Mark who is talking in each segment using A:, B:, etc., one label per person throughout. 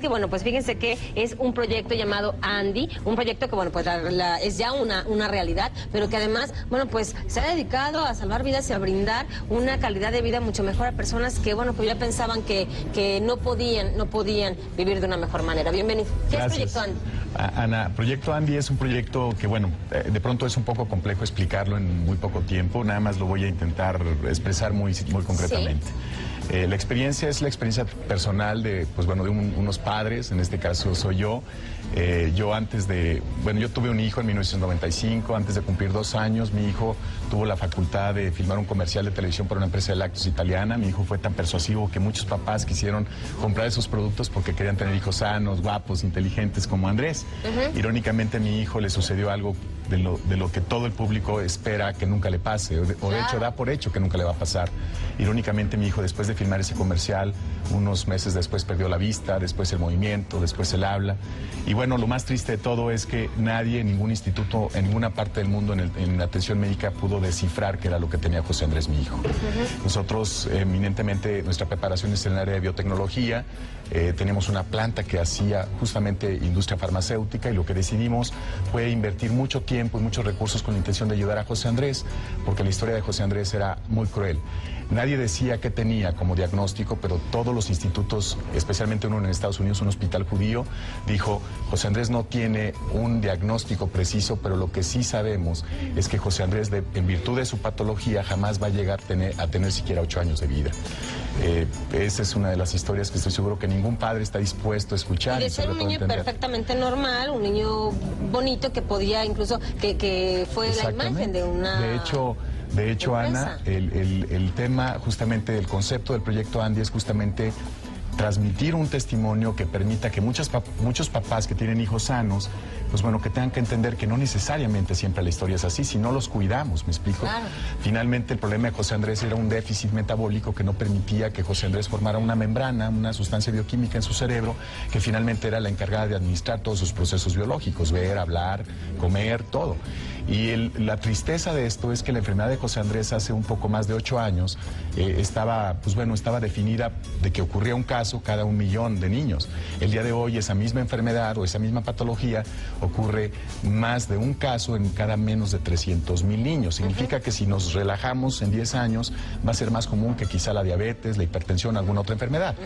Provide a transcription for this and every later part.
A: Que bueno, pues fíjense que es un proyecto llamado Andy, un proyecto que bueno, pues es ya una realidad, pero que además, bueno, pues se ha dedicado a salvar vidas y a brindar una calidad de vida mucho mejor a personas que, bueno, pues ya pensaban que no podían vivir de una mejor manera. Bienvenido. ¿Qué
B: Gracias.
A: es Proyecto Andy?
B: Ana, Proyecto Andy es un proyecto que, bueno, de pronto es un poco complejo explicarlo en muy poco tiempo, nada más lo voy a intentar expresar muy concretamente.
A: ¿Sí?
B: La experiencia es la experiencia personal de, pues bueno, de unos padres, en este caso soy yo. Yo tuve un hijo en 1995, antes de cumplir 2 años, mi hijo tuvo la facultad de filmar un comercial de televisión para una empresa de lácteos italiana. Mi hijo fue tan persuasivo que muchos papás quisieron comprar esos productos porque querían tener hijos sanos, guapos, inteligentes como Andrés. Irónicamente a mi hijo le sucedió algo de lo que todo el público espera que nunca le pase, o de hecho da por hecho que nunca le va a pasar. Irónicamente mi hijo, después de filmar ese comercial, unos meses después perdió la vista, después el movimiento, después el habla. Y bueno, lo más triste de todo es que nadie, ningún instituto, en ninguna parte del mundo en la atención médica pudo descifrar qué era lo que tenía José Andrés, mi hijo. Nosotros, eminentemente, nuestra preparación es en el área de biotecnología. Tenemos una planta que hacía justamente industria farmacéutica y lo que decidimos fue invertir mucho tiempo y muchos recursos con la intención de ayudar a José Andrés, porque la historia de José Andrés era muy cruel. Nadie decía qué tenía como diagnóstico, pero todos los institutos, especialmente uno en Estados Unidos, un hospital judío, dijo, José Andrés no tiene un diagnóstico preciso, pero lo que sí sabemos es que José Andrés, en virtud de su patología, jamás va a llegar a tener siquiera 8 años de vida. Esa es una de las historias que estoy seguro que ningún padre está dispuesto a escuchar.
A: Y de ser un niño perfectamente normal, un niño bonito que podía incluso, que fue la imagen de una...
B: De hecho, Ana, el tema, justamente, el concepto del proyecto Andy es justamente transmitir un testimonio que permita que muchos papás que tienen hijos sanos, pues bueno, que tengan que entender que no necesariamente siempre la historia es así, si no los cuidamos, ¿me explico?
A: Claro.
B: Finalmente, el problema de José Andrés era un déficit metabólico que no permitía que José Andrés formara una membrana, una sustancia bioquímica en su cerebro, que finalmente era la encargada de administrar todos sus procesos biológicos, ver, hablar, comer, todo. Y la tristeza de esto es que la enfermedad de José Andrés hace un poco más de 8 años estaba definida de que ocurría un caso cada 1 millón de niños. El día de hoy esa misma enfermedad o esa misma patología ocurre más de un caso en cada menos de 300,000 niños. Significa que si nos relajamos en 10 años va a ser más común que quizá la diabetes, la hipertensión, alguna otra enfermedad.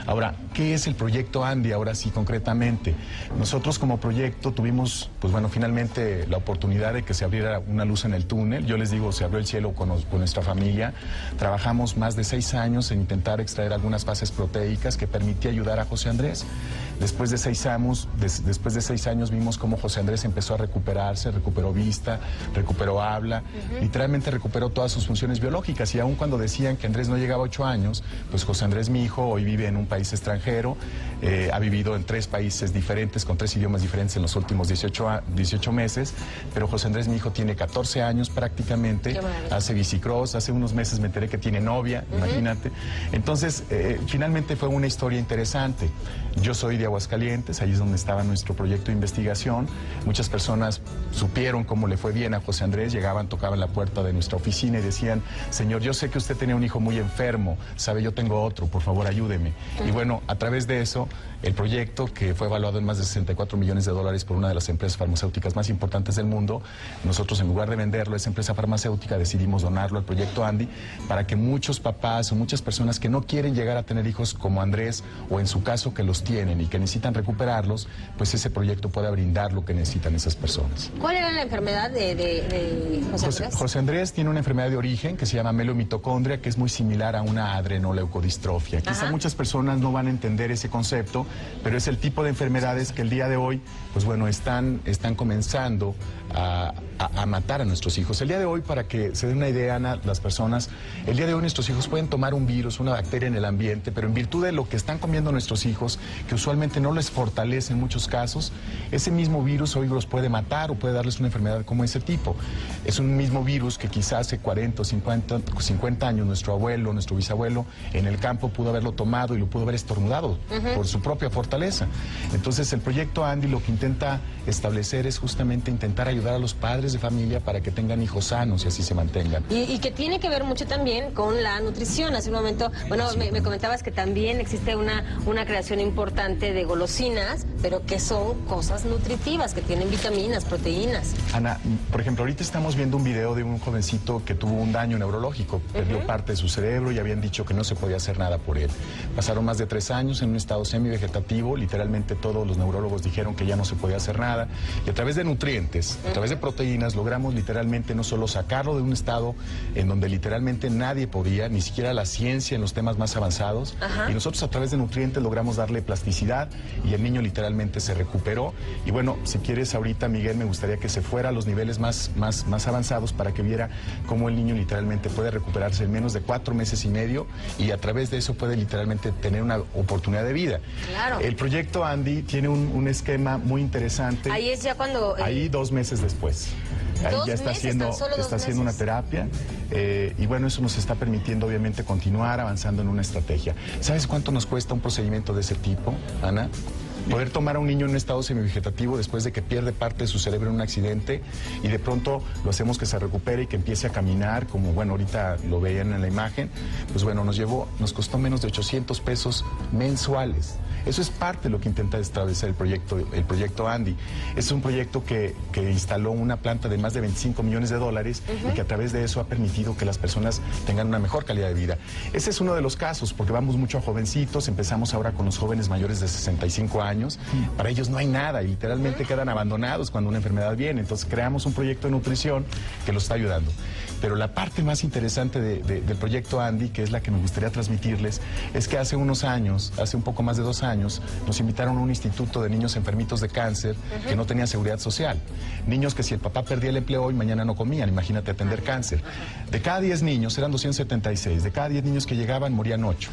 B: Ahora, ¿qué es el proyecto Andy? Ahora sí, concretamente. Nosotros como proyecto tuvimos, finalmente la oportunidad de que se abriera una luz en el túnel. Yo les digo, se abrió el cielo con nuestra familia. Trabajamos más de 6 años en intentar extraer algunas bases proteicas que permitía ayudar a José Andrés. Después de 6 años vimos cómo José Andrés empezó a recuperarse, recuperó vista, recuperó habla, literalmente recuperó todas sus funciones biológicas. Y aun cuando decían que Andrés no llegaba a 8 años, pues José Andrés, mi hijo, hoy vive en un país extranjero, ha vivido en 3 países diferentes, con 3 idiomas diferentes en los últimos 18 meses, pero José Andrés, mi hijo, tiene 14 años prácticamente, hace bicicross, hace unos meses me enteré que tiene novia, imagínate. Entonces, finalmente fue una historia interesante. Yo soy de Aguascalientes, ahí es donde estaba nuestro proyecto de investigación. Muchas personas supieron cómo le fue bien a José Andrés, llegaban, tocaban la puerta de nuestra oficina y decían, señor, yo sé que usted tenía un hijo muy enfermo, sabe, yo tengo otro, por favor ayúdeme. Y bueno, a través de eso, el proyecto, que fue evaluado en más de $64 millones por una de las empresas farmacéuticas más importantes del mundo, nosotros, en lugar de venderlo a esa empresa farmacéutica, decidimos donarlo al proyecto Andy para que muchos papás o muchas personas que no quieren llegar a tener hijos como Andrés, o en su caso que los tienen y que necesitan recuperarlos, pues ese proyecto pueda brindar lo que necesitan esas personas.
A: ¿Cuál era la enfermedad de José Andrés?
B: José Andrés tiene una enfermedad de origen que se llama mielomitocondria, que es muy similar a una adrenoleucodistrofia. Quizá muchas personas no van a entender ese concepto, pero es el tipo de enfermedades que el día de hoy, pues bueno, están comenzando a matar a nuestros hijos. El día de hoy, para que se den una idea, Ana, las personas, el día de hoy nuestros hijos pueden tomar un virus, una bacteria en el ambiente, pero en virtud de lo que están comiendo nuestros hijos, que usualmente no les fortalece en muchos casos, ese mismo virus hoy los puede matar o puede darles una enfermedad como ese tipo. Es un mismo virus que quizás hace 40 o 50 años nuestro abuelo, nuestro bisabuelo, en el campo pudo haberlo tomado y lo pudo haber estornudado por su propia fortaleza. Entonces, el proyecto Andy lo que intenta establecer es justamente intentar ayudar a los padres de familia para que tengan hijos sanos y así se mantengan.
A: Y que tiene que ver mucho también con la nutrición. Hace un momento, bueno, me comentabas que también existe una creación importante serie de golosinas, pero que son cosas nutritivas, que tienen vitaminas, proteínas.
B: Ana, por ejemplo, ahorita estamos viendo un video de un jovencito que tuvo un daño neurológico, perdió parte de su cerebro y habían dicho que no se podía hacer nada por él. Pasaron más de 3 años en un estado semivegetativo, literalmente todos los neurólogos dijeron que ya no se podía hacer nada, y a través de nutrientes, a través de proteínas, logramos literalmente no solo sacarlo de un estado en donde literalmente nadie podía, ni siquiera la ciencia en los temas más avanzados, y nosotros a través de nutrientes logramos darle plasticidad y el niño literalmente se recuperó. Y bueno, si quieres ahorita, Miguel, me gustaría que se fuera a los niveles más avanzados para que viera cómo el niño literalmente puede recuperarse en menos de 4 meses y medio y a través de eso puede literalmente tener una oportunidad de vida.
A: Claro.
B: El proyecto Andy tiene un esquema muy interesante.
A: Ahí es ya cuando...
B: Ahí 2 meses después. Ahí ya está haciendo una terapia y bueno, eso nos está permitiendo obviamente continuar avanzando en una estrategia. ¿Sabes cuánto nos cuesta un procedimiento de ese tipo, Ana? Poder tomar a un niño en un estado semivegetativo después de que pierde parte de su cerebro en un accidente y de pronto lo hacemos que se recupere y que empiece a caminar, como bueno, ahorita lo veían en la imagen, pues bueno, nos costó menos de 800 pesos mensuales. Eso es parte de lo que intenta establecer el proyecto Andy. Es un proyecto que instaló una planta de más de 25 millones de dólares y que a través de eso ha permitido que las personas tengan una mejor calidad de vida. Ese es uno de los casos, porque vamos mucho a jovencitos, empezamos ahora con los jóvenes mayores de 65 años, para ellos no hay nada y literalmente quedan abandonados cuando una enfermedad viene, entonces creamos un proyecto de nutrición que los está ayudando. Pero la parte más interesante del proyecto Andy, que es la que me gustaría transmitirles, es que hace unos años, hace un poco más de 2 años, nos invitaron a un instituto de niños enfermitos de cáncer que no tenía seguridad social. Niños que si el papá perdía el empleo hoy, mañana no comían, imagínate atender cáncer. De cada 10 niños, eran 276, de cada 10 niños que llegaban, morían 8.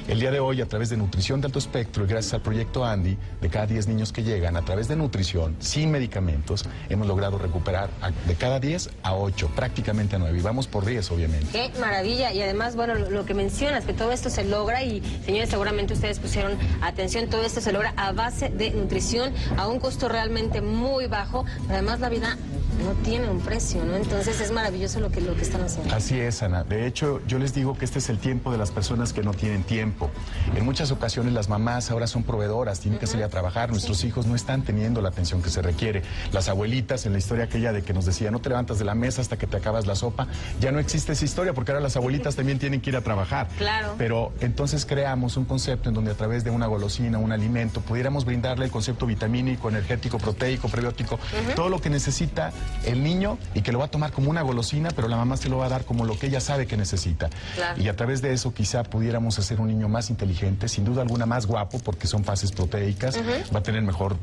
B: El día de hoy, a través de nutrición de alto espectro y gracias al proyecto Andy, de cada 10 niños que llegan, a través de nutrición, sin medicamentos, hemos logrado recuperar de cada 10 a 8, prácticamente a 9. Y vamos por 10, obviamente.
A: Qué maravilla. Y además, bueno, lo que mencionas, que todo esto se logra, y señores, seguramente ustedes pusieron atención, todo esto se logra a base de nutrición, a un costo realmente muy bajo, pero además la vida no tiene un precio, ¿no? Entonces es maravilloso lo que están haciendo.
B: Así es, Ana. De hecho, yo les digo que este es el tiempo de las personas que no tienen tiempo. En muchas ocasiones las mamás ahora son proveedoras, tienen que salir a trabajar, nuestros hijos no están teniendo la atención que se requiere. Las abuelitas, en la historia aquella de que nos decía, no te levantas de la mesa hasta que te acabas la sopa, ya no existe esa historia porque ahora las abuelitas también tienen que ir a trabajar.
A: Claro.
B: Pero entonces creamos un concepto en donde a través de una golosina, un alimento, pudiéramos brindarle el concepto vitamínico, energético, proteico, prebiótico, todo lo que necesita el niño y que lo va a tomar como una golosina, pero la mamá se lo va a dar como lo que ella sabe que necesita. Claro. Y a través de eso quizá pudiéramos hacer un niño más inteligente, sin duda alguna más guapo, porque son fases proteicas, va a tener mejor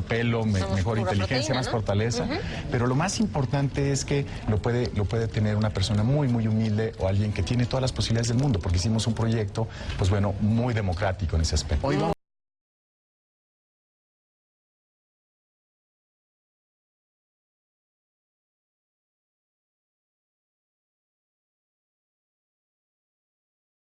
B: pelo, mejor inteligencia, proteína, más fortaleza, pero lo más importante es que lo puede tener una persona muy, muy humilde o alguien que tiene todas las posibilidades del mundo, porque hicimos un proyecto, pues bueno, muy democrático en ese aspecto.